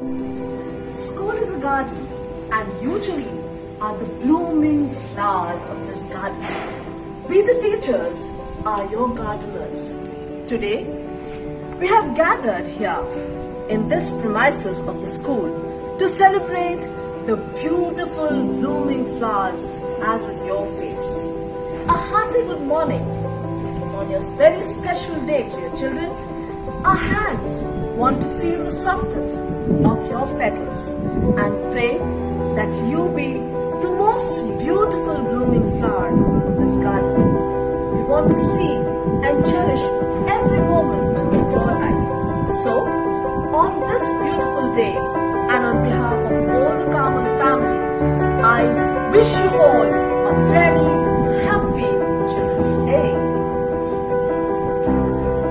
School is a garden, and usually are the blooming flowers of this garden. We the teachers are your gardeners. Today, we have gathered here in this premises of the school to celebrate the beautiful blooming flowers as is your face. A hearty good morning on your very special day, dear children. Our hands want to feel the softness of your petals and pray that you be the most beautiful blooming flower of this garden. We want to see and cherish every moment of your life. So, on this beautiful day and on behalf of all the Kamal family, I wish you all a very happy Children's Day.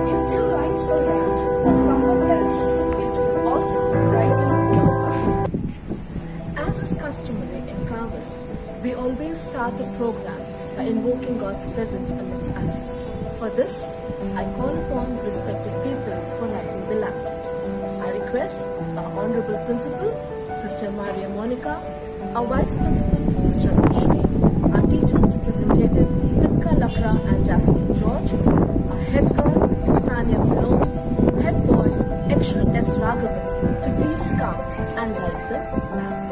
If you light a lamp for someone else, it will also brighten your path. As is customary in Kamal, we always start the program by invoking God's presence amidst us. For this, I call upon the respective people for lighting the lamp. I request our Honorable Principal, Sister Maria Monica, our Vice Principal, Sister Ashmi, our Teachers Representative, Priska Lakra and Jasmine George, our Head Girl, Tanya Filon, Head Boy, Ekshal S. Raghavan, to please come and light the lamp.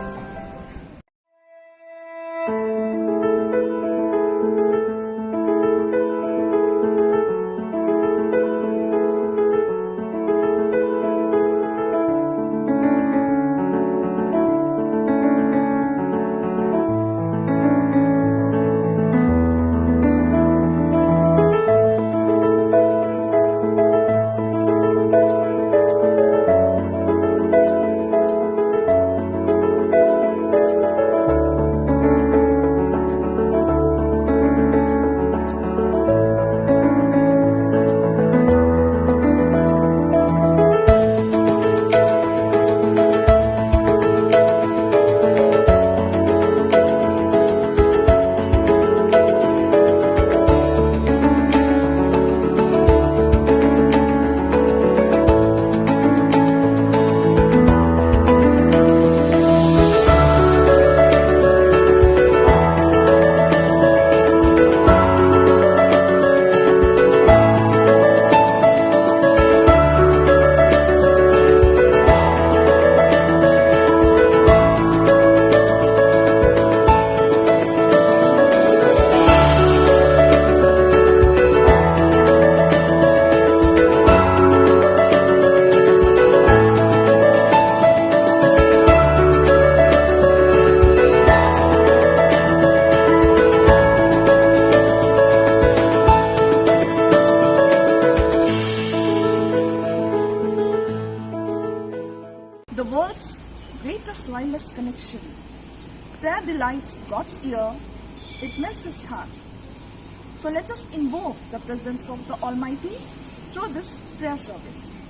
The world's greatest wireless connection. Prayer delights God's ear, it melts His heart. So let us invoke the presence of the Almighty through this prayer service.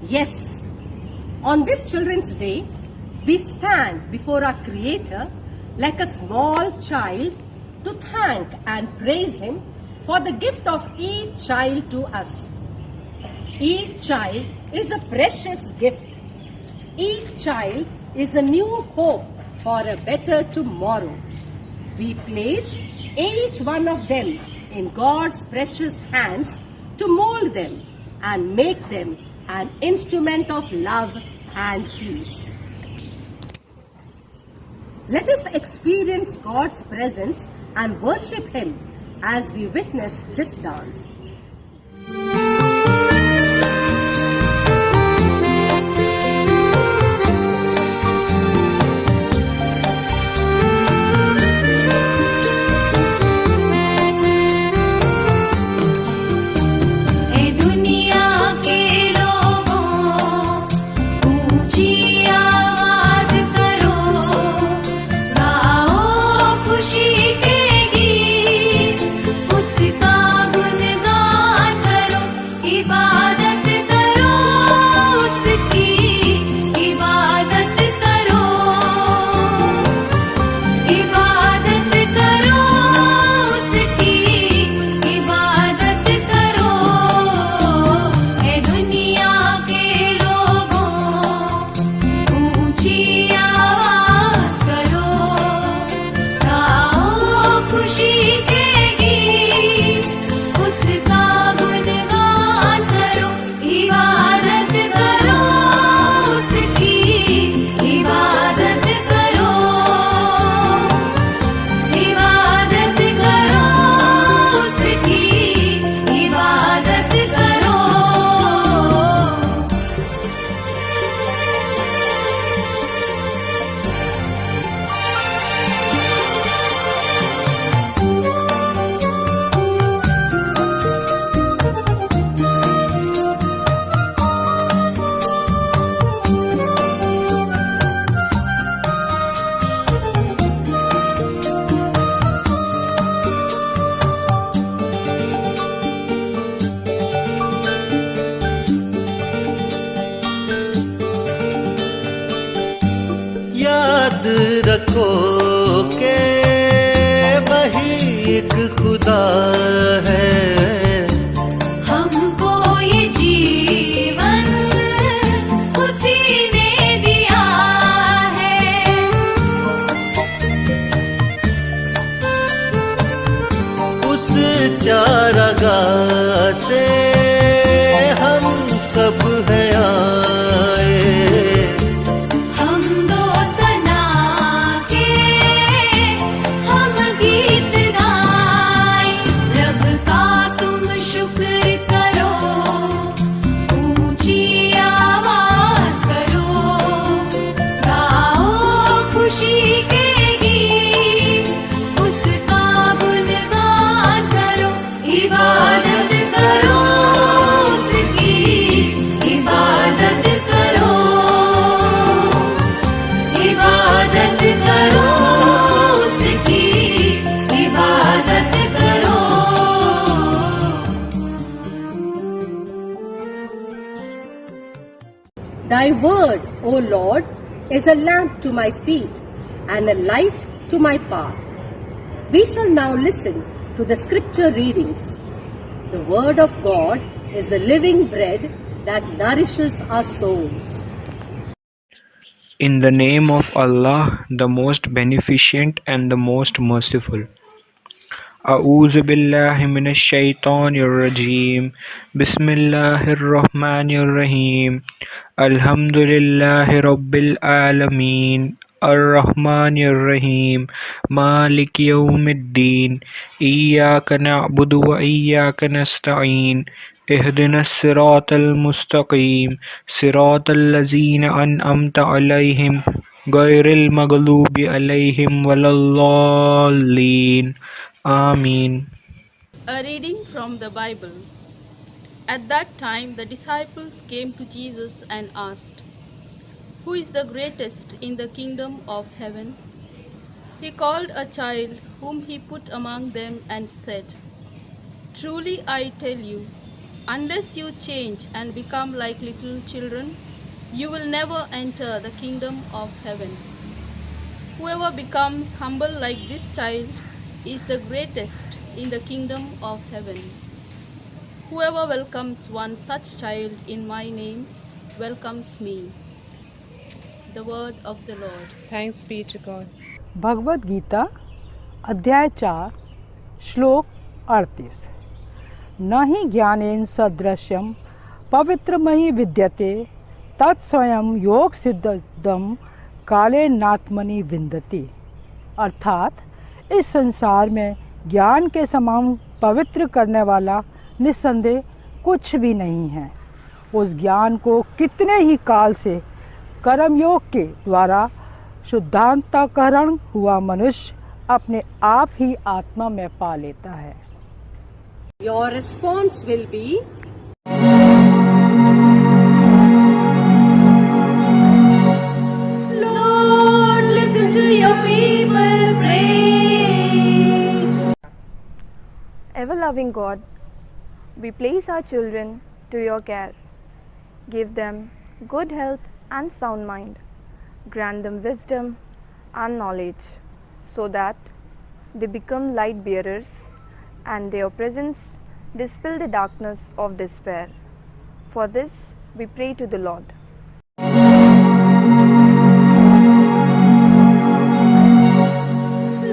Yes, on this Children's Day, we stand before our Creator like a small child to thank and praise Him for the gift of each child to us. Each child is a precious gift. Each child is a new hope for a better tomorrow. We place each one of them in God's precious hands to mold them and make them an instrument of love and peace. Let us experience God's presence and worship Him as we witness this dance. याद रखो के वही एक खुदा है, हमको ये जीवन उसी ने दिया है। उस चारागाह से हम सब हैं आए, Thy word, O Lord, is a lamp to my feet and a light to my path. We shall now listen to the scripture readings. The word of God is a living bread that nourishes our souls. In the name of Allah, the most beneficent and the most merciful. أعوذ بالله من الشيطان الرجيم بسم الله الرحمن الرحيم الحمد لله رب العالمين الرحمن الرحيم مالك يوم الدين إياك نعبد وإياك نستعين اهدنا الصراط المستقيم صراط الذين أنعمت عليهم غير المغضوب عليهم ولا الضالين Amen. A reading from the Bible. At that time, the disciples came to Jesus and asked, "Who is the greatest in the kingdom of heaven?" He called a child whom he put among them and said, "Truly I tell you, unless you change and become like little children, you will never enter the kingdom of heaven. Whoever becomes humble like this child is the greatest in the kingdom of heaven. Whoever welcomes one such child in my name welcomes me." the word of the Lord. Thanks be to God. Bhagavad Gita अध्याय 4 श्लोक 38 न हि ज्ञानेन सदृश्यम पवित्रमयि विद्यते तत्स्वयं योग सिद्धम काले नात्मनि विन्दति। अर्थात इस संसार में ज्ञान के समान पवित्र करने वाला निस्संदेह कुछ भी नहीं है। उस ज्ञान को कितने ही काल से कर्मयोग के द्वारा शुद्धांतकरण हुआ मनुष्य अपने आप ही आत्मा में पा लेता है। Your response will be, Lord, listen to your people pray. Ever-loving God, we place our children to your care. Give them good health and sound mind. Grant them wisdom and knowledge so that they become light bearers and their presence dispel the darkness of despair. For this we pray to the Lord.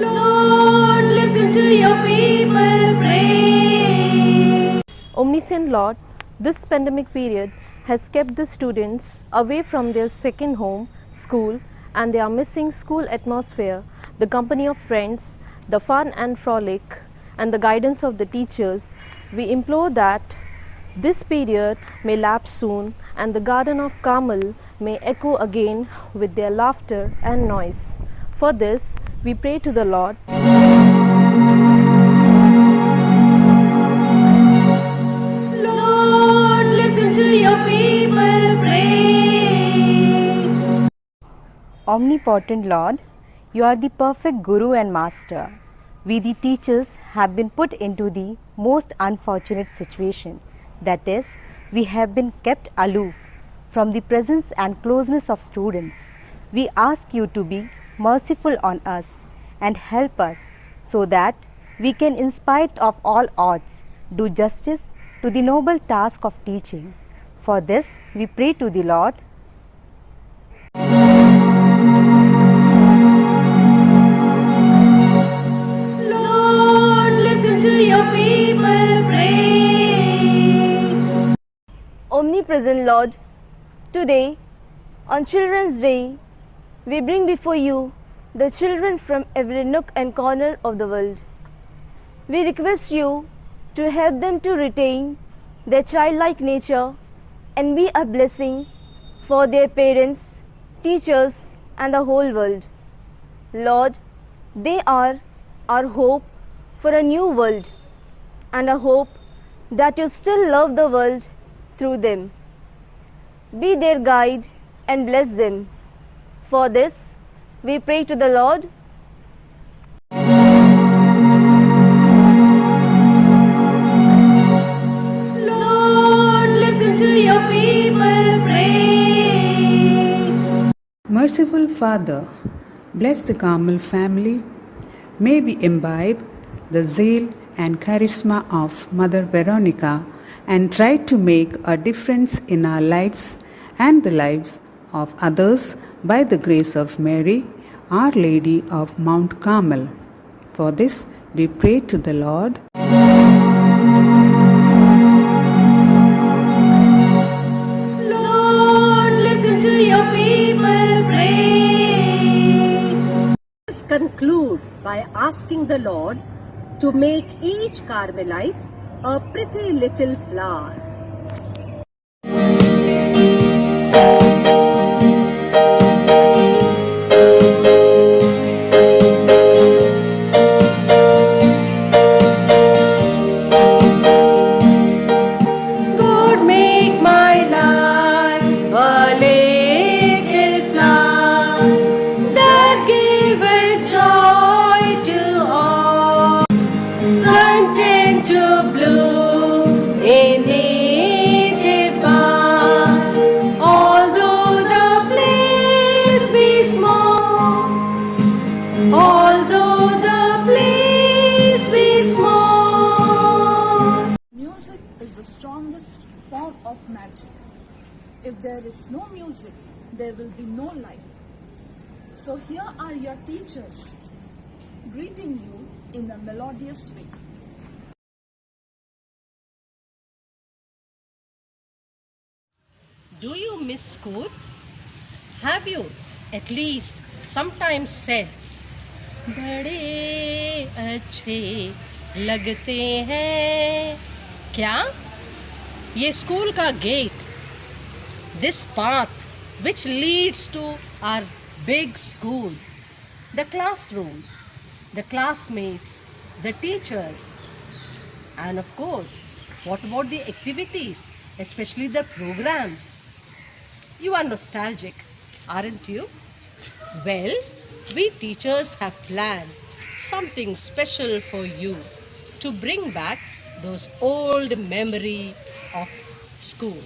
Lord, listen to your people pray. Omniscient Lord, this pandemic period has kept the students away from their second home, school, and they are missing school atmosphere, the company of friends, the fun and frolic, and the guidance of the teachers. We implore that this period may lapse soon and the garden of Carmel may echo again with their laughter and noise. For this, we pray to the Lord. Lord, listen to your people pray. Omnipotent Lord, you are the perfect Guru and Master. We, the teachers, have been put into the most unfortunate situation. That is, we have been kept aloof from the presence and closeness of students. We ask you to be merciful on us and help us so that we can, in spite of all odds, do justice to the noble task of teaching. For this, we pray to the Lord. Lord, listen to your people pray. Omnipresent Lord, today, on Children's Day, we bring before you the children from every nook and corner of the world. We request you to help them to retain their childlike nature and be a blessing for their parents, teachers, and the whole world. Lord, they are our hope for a new world and a hope that you still love the world through them. Be their guide and bless them. For this, we pray to the Lord. Lord, listen to your people pray. Merciful Father, bless the Carmel family. May we imbibe the zeal and charisma of Mother Veronica and try to make a difference in our lives and the lives of others by the grace of Mary, Our Lady of Mount Carmel. For this we pray to the Lord. Lord, listen to your people pray. Let's conclude by asking the Lord to make each Carmelite a pretty little flower. God, make my life a little flower that giveth joy to all, content to bloom in native bound. Although the place be small, although the place be small. Music is the strongest form of magic. If there is no music, there will be no life. So here are your teachers greeting you in a melodious way. Do you miss school? Have you at least sometimes said, बड़े अच्छे लगते हैं क्या? ये school का gate, this path which leads to our big school, the classrooms, the classmates, the teachers, and of course, what about the activities, especially the programs? You are nostalgic, aren't you? Well, we teachers have planned something special for you to bring back those old memory of school.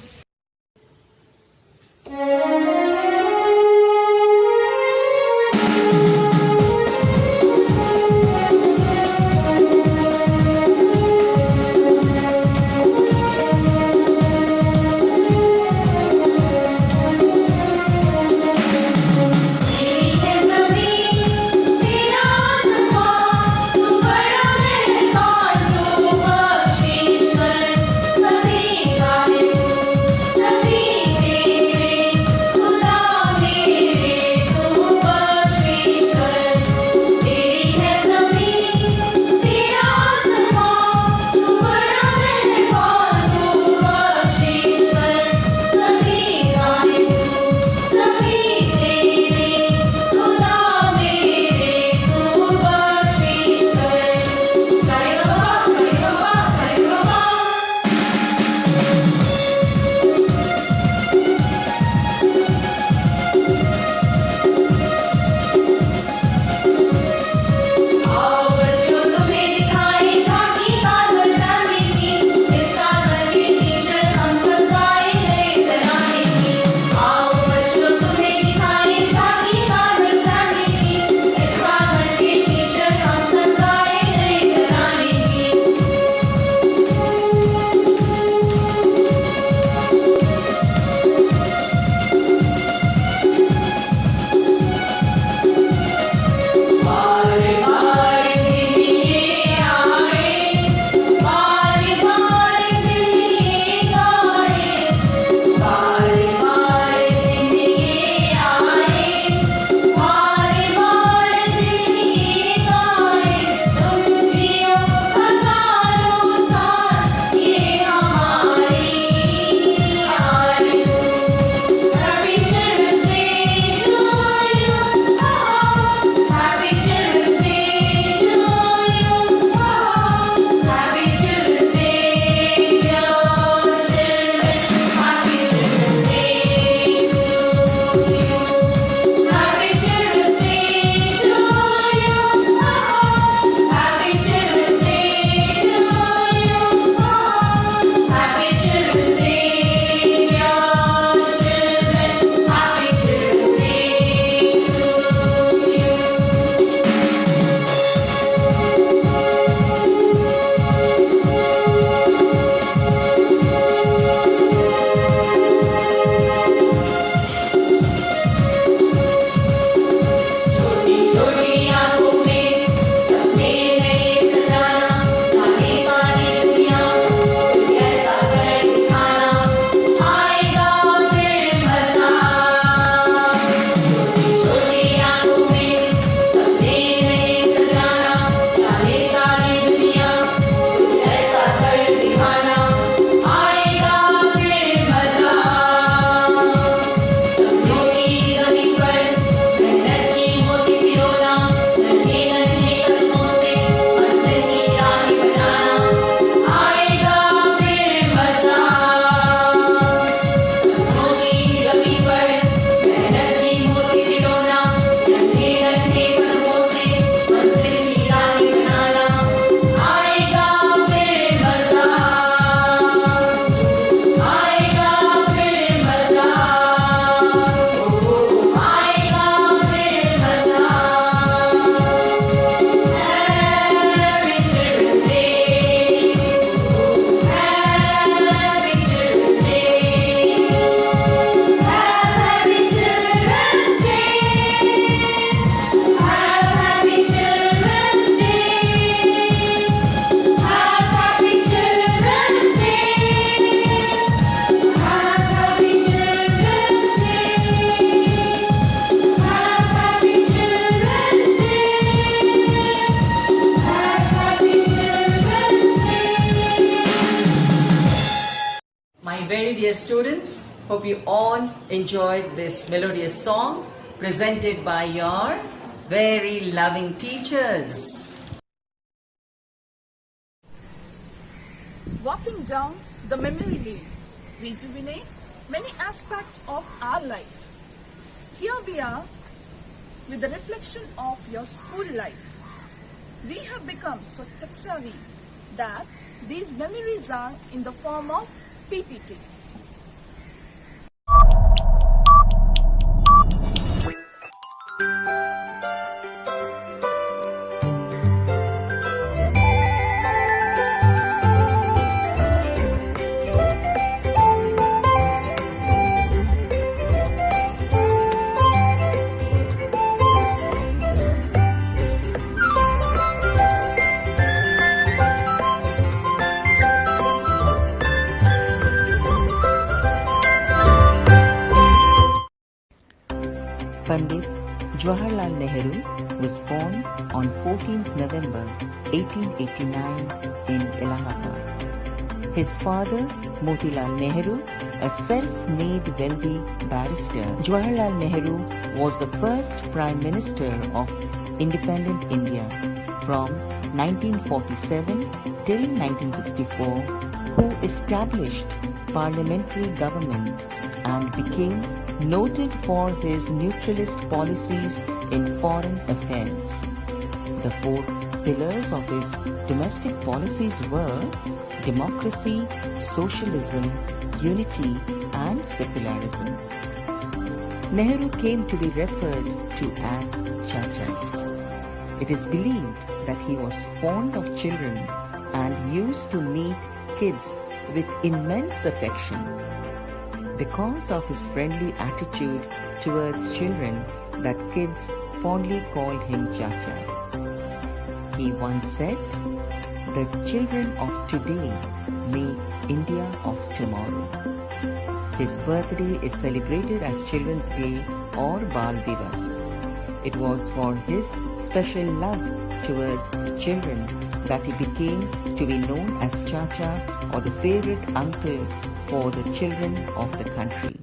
very dear students, hope you all enjoyed this melodious song presented by your very loving teachers. Walking down the memory lane, rejuvenate many aspects of our life. Here we are with the reflection of your school life. We have become so tech-savvy that these memories are in the form of PPT. Pandit Jawaharlal Nehru was born on 14th November 1889 in Allahabad. His father, Motilal Nehru, a self-made wealthy barrister. Jawaharlal Nehru was the first Prime Minister of independent India from 1947 till 1964, who established parliamentary government and became noted for his neutralist policies in foreign affairs. The four pillars of his domestic policies were democracy, socialism, unity and secularism. Nehru came to be referred to as Chacha. It is believed that he was fond of children and used to meet kids with immense affection. Because of his friendly attitude towards children, that kids fondly called him Chacha. He once said, "The children of today make India of tomorrow." His birthday is celebrated as Children's Day or Bal Divas. It was for his special love towards children that he became to be known as Chacha, or the favorite uncle for the children of the country.